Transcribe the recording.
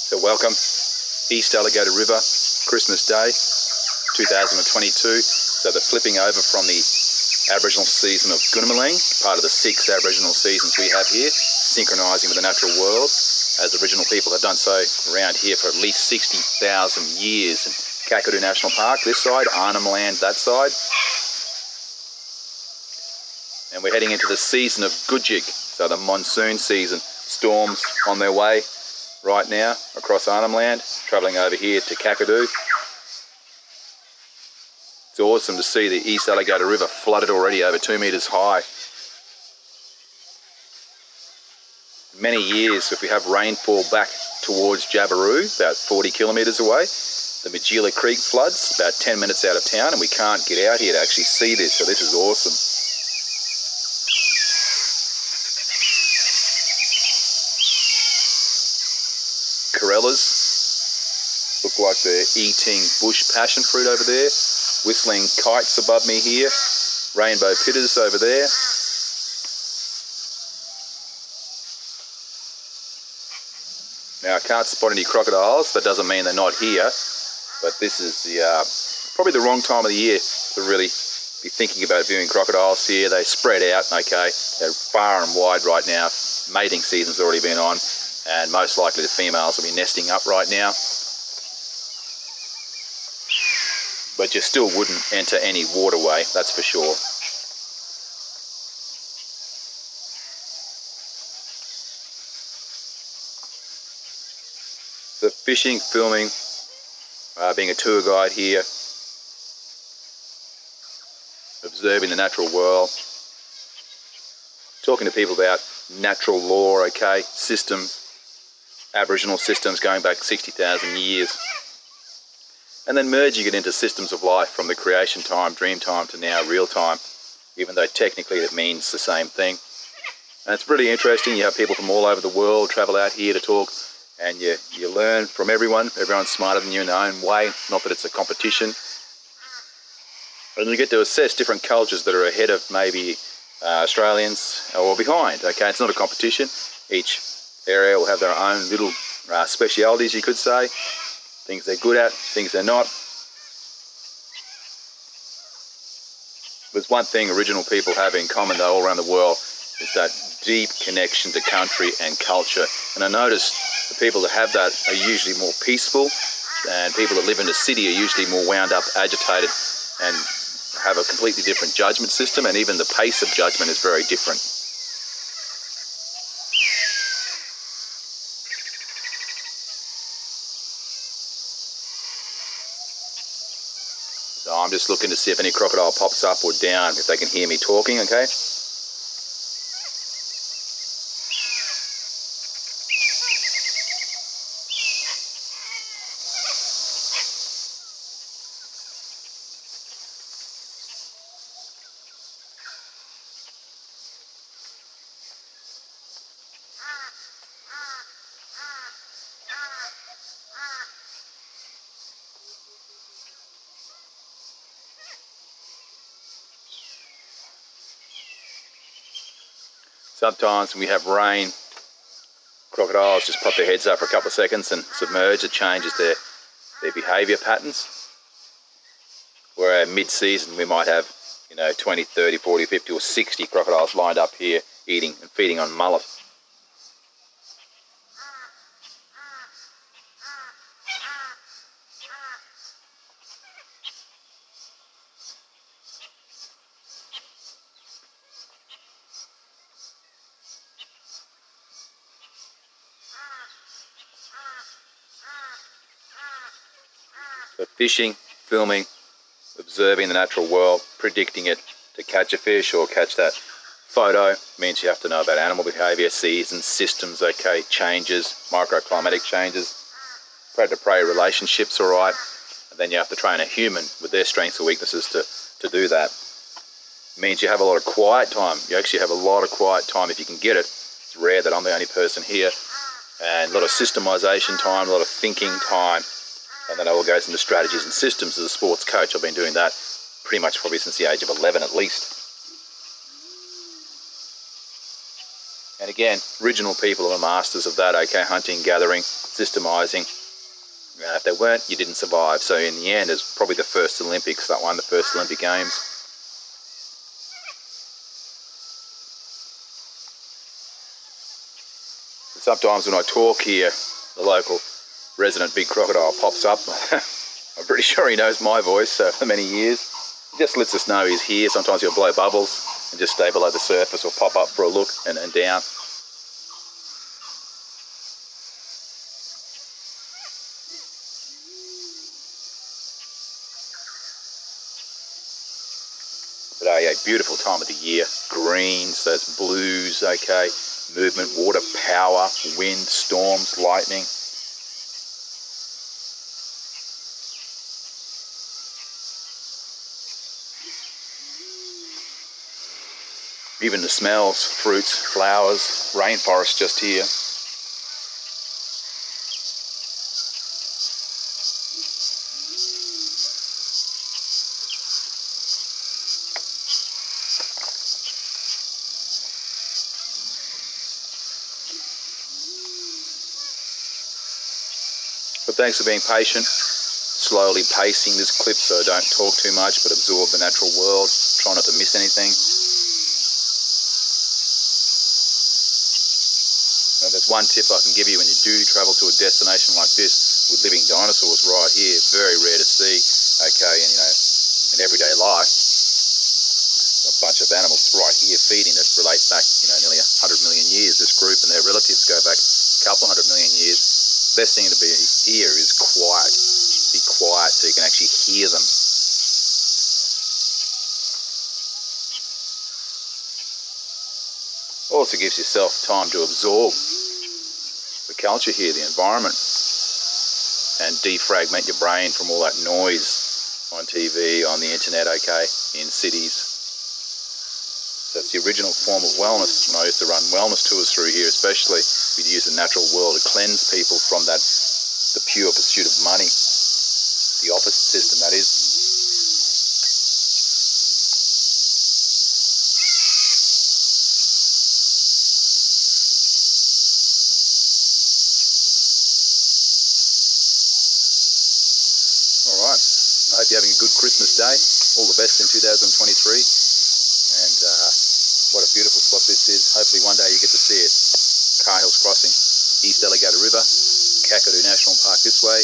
So welcome, East Alligator River, Christmas Day 2022. So they're flipping over from the Aboriginal season of Gunnamaleng, part of the 6 Aboriginal seasons we have here, synchronising with the natural world, as Aboriginal people have done so around here for at least 60,000 years. And Kakadu National Park this side, Arnhem Land that side. And we're heading into the season of Gudjig, so the monsoon season. Storms on their way right now across Arnhem Land, travelling over here to Kakadu. It's awesome to see the East Alligator River flooded already over 2 metres high. Many years, if we have rainfall back towards Jabiru, about 40 kilometres away, the Magilla Creek floods about 10 minutes out of town, and we can't get out here to actually see this, so this is awesome. Corellas look like they're eating bush passion fruit over there, whistling kites above me here, rainbow pitters over there. Now I can't spot any crocodiles. That doesn't mean they're not here, but this is probably the wrong time of the year to really be thinking about viewing crocodiles here. They spread out, okay, they're far and wide right now. Mating season's already been on, and most likely the females will be nesting up right now. But you still wouldn't enter any waterway, that's for sure. The fishing, filming, being a tour guide here, observing the natural world, talking to people about natural law, okay, systems, Aboriginal systems going back 60,000 years, and then merging it into systems of life from the creation time, dream time to now real time, even though technically it means the same thing. And it's really interesting. You have people from all over the world travel out here to talk, and you learn from everyone. Everyone's smarter than you in their own way, not that it's a competition. And you get to assess different cultures that are ahead of maybe Australians or behind, okay? It's not a competition. Each area will have their own little specialities, you could say, things they're good at, things they're not. There's one thing Aboriginal people have in common though all around the world, is that deep connection to country and culture. And I notice the people that have that are usually more peaceful, and people that live in the city are usually more wound up, agitated, and have a completely different judgment system, and even the pace of judgment is very different. So I'm just looking to see if any crocodile pops up or down, if they can hear me talking, okay? Sometimes when we have rain, crocodiles just pop their heads up for a couple of seconds and submerge. It changes their behaviour patterns. Where mid-season we might have, 20, 30, 40, 50 or 60 crocodiles lined up here eating and feeding on mullet. So fishing, filming, observing the natural world, predicting it to catch a fish or catch that photo means you have to know about animal behaviour, seasons, systems, okay, changes, microclimatic changes, predator-prey relationships, all right, and then you have to train a human with their strengths or weaknesses to do that. It means you have a lot of quiet time. You actually have a lot of quiet time if you can get it. It's rare that I'm the only person here. And a lot of systemisation time, a lot of thinking time. And then I will go into strategies and systems as a sports coach. I've been doing that pretty much probably since the age of 11 at least. And again, original people are the masters of that, okay? Hunting, gathering, systemizing. If they weren't, you didn't survive. So in the end, it's probably the first Olympics, that one, the first Olympic Games. Sometimes when I talk here, the local resident big crocodile pops up. I'm pretty sure he knows my voice for many years. He just lets us know he's here. Sometimes he'll blow bubbles and just stay below the surface or pop up for a look and down. But a beautiful time of the year. Greens, those blues, okay. Movement, water, power, wind, storms, lightning. Even the smells, fruits, flowers, rainforest just here. But thanks for being patient, slowly pacing this clip so I don't talk too much but absorb the natural world, try not to miss anything. Now, there's one tip I can give you when you do travel to a destination like this with living dinosaurs right here, very rare to see, okay, and in everyday life, a bunch of animals right here feeding that relate back, nearly 100 million years. This group and their relatives go back a couple 100 million years. Best thing to be here is quiet. Be quiet so you can actually hear them. Also gives yourself time to absorb the culture here, the environment, and defragment your brain from all that noise on TV, on the internet, okay, in cities. So it's the original form of wellness. When I used to run wellness tours through here, especially, we'd use the natural world to cleanse people from the pure pursuit of money. The opposite system, that is. Alright, I hope you're having a good Christmas day. All the best in 2023. And what a beautiful spot this is. Hopefully one day you get to see it. Cahill's Crossing, East Alligator River, Kakadu National Park this way,